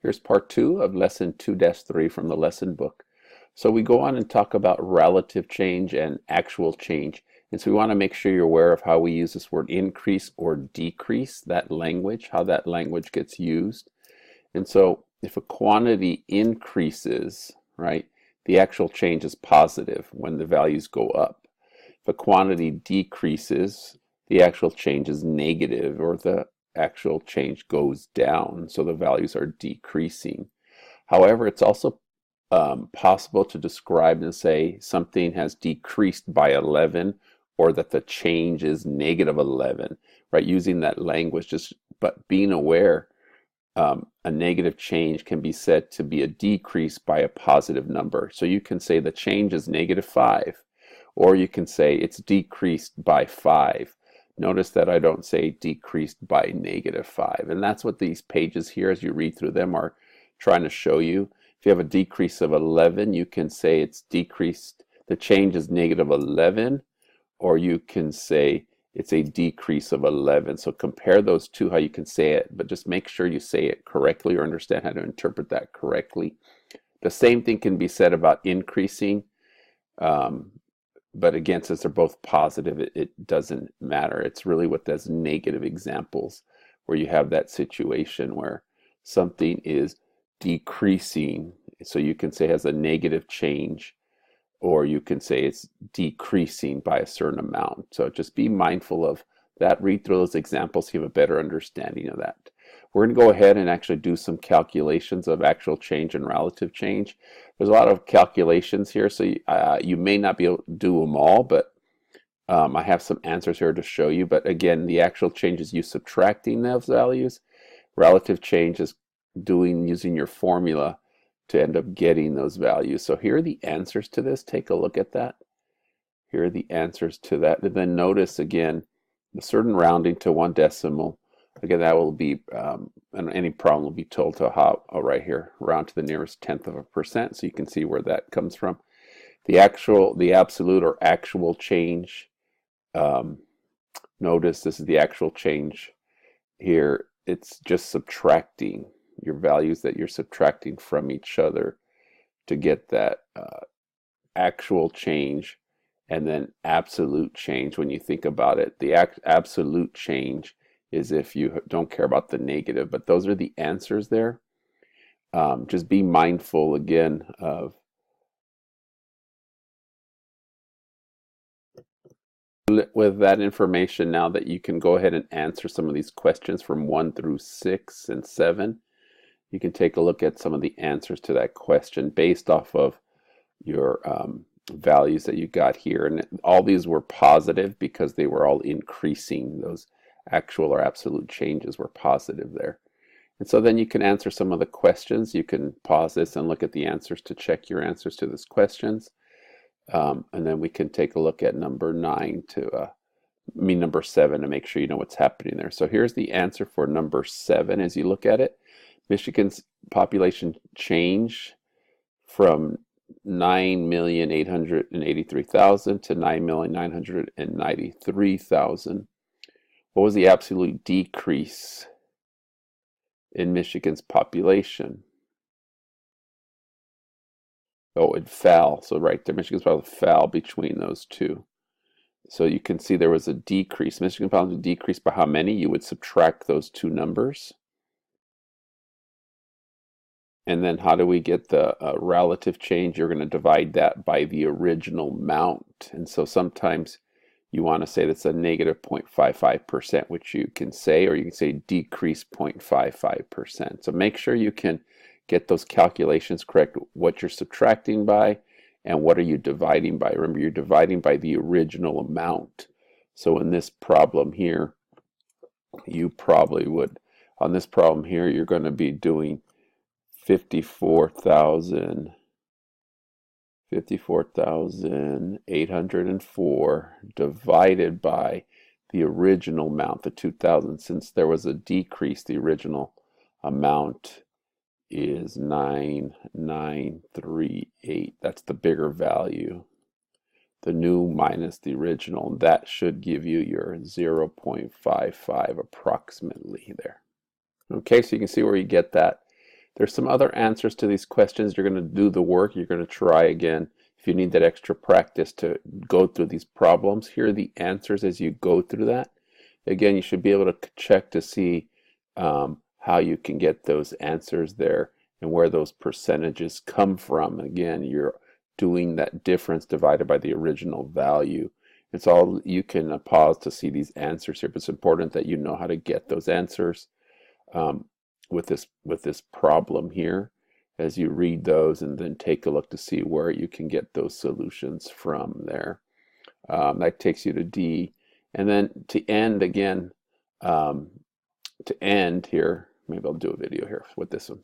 Here's part 2 of lesson 2-3 from the lesson book. So we go on and talk about relative change and actual change. And so we want to make sure you're aware of how we use this word increase or decrease, that language, how that language gets used. And so if a quantity increases, right, the actual change is positive when the values go up. If a quantity decreases, the actual change is negative, or the actual change goes down, so the values are decreasing. However, it's also possible to describe and say something has decreased by 11, or that the change is negative 11, right? Using that language, but being aware, a negative change can be said to be a decrease by a positive number. So you can say the change is -5, or you can say it's decreased by 5. Notice that I don't say decreased by -5. And that's what these pages here, as you read through them, are trying to show you. If you have a decrease of 11, you can say it's decreased, the change is -11, or you can say it's a decrease of 11. So compare those two, how you can say it, but just make sure you say it correctly or understand how to interpret that correctly. The same thing can be said about increasing. But again, since they're both positive, it doesn't matter. It's really with those negative examples where you have that situation where something is decreasing. So you can say it has a negative change, or you can say it's decreasing by a certain amount. So just be mindful of that. Read through those examples so you have a better understanding of that. We're going to go ahead and actually do some calculations of actual change and relative change. There's a lot of calculations here, so you may not be able to do them all, but I have some answers here to show you. But again, the actual change is you subtracting those values. Relative change is using your formula to end up getting those values. So here are the answers to this. Take a look at that. Here are the answers to that. And then notice again, a certain rounding to 1 decimal. Again, that will be, and any problem will be told to how, right here, round to the nearest 1/10 of a percent, so you can see where that comes from. The absolute or actual change, notice this is the actual change here. It's just subtracting your values that you're subtracting from each other to get that actual change. And then absolute change, when you think about it, the absolute change is if you don't care about the negative. But those are the answers there. Just be mindful again of with that information now that you can go ahead and answer some of these questions from 1 through 6 and 7. You can take a look at some of the answers to that question based off of your values that you got here. And all these were positive because they were all increasing. Those actual or absolute changes were positive there. And so then you can answer some of the questions. You can pause this and look at the answers to check your answers to these questions. And then we can take a look at number 7 to make sure you know what's happening there. So here's the answer for number 7 as you look at it. Michigan's population change from 9,883,000 to 9,993,000. What was the absolute decrease in Michigan's population? Oh, it fell. So right there, Michigan's population fell between those two. So you can see there was a decrease. Michigan's population decreased by how many? You would subtract those two numbers. And then how do we get the relative change? You're going to divide that by the original amount. And so sometimes you want to say that's a negative 0.55%, which you can say, or you can say decrease 0.55%. So make sure you can get those calculations correct, what you're subtracting by and what are you dividing by. Remember, you're dividing by the original amount. So in this problem here, you probably would, on this problem here, you're going to be doing 54,804 divided by the original amount, the 2,000. Since there was a decrease, the original amount is 9938. That's the bigger value. The new minus the original. That should give you your 0.55 approximately there. Okay, so you can see where you get that. There's some other answers to these questions. You're going to do the work. You're going to try again. If you need that extra practice to go through these problems, here are the answers as you go through that. Again, you should be able to check to see how you can get those answers there and where those percentages come from. Again, you're doing that difference divided by the original value. It's all you can pause to see these answers here, but it's important that you know how to get those answers with this problem here as you read those, and then take a look to see where you can get those solutions from there. That takes you to D. And then to end again, to end here, maybe I'll do a video here with this one.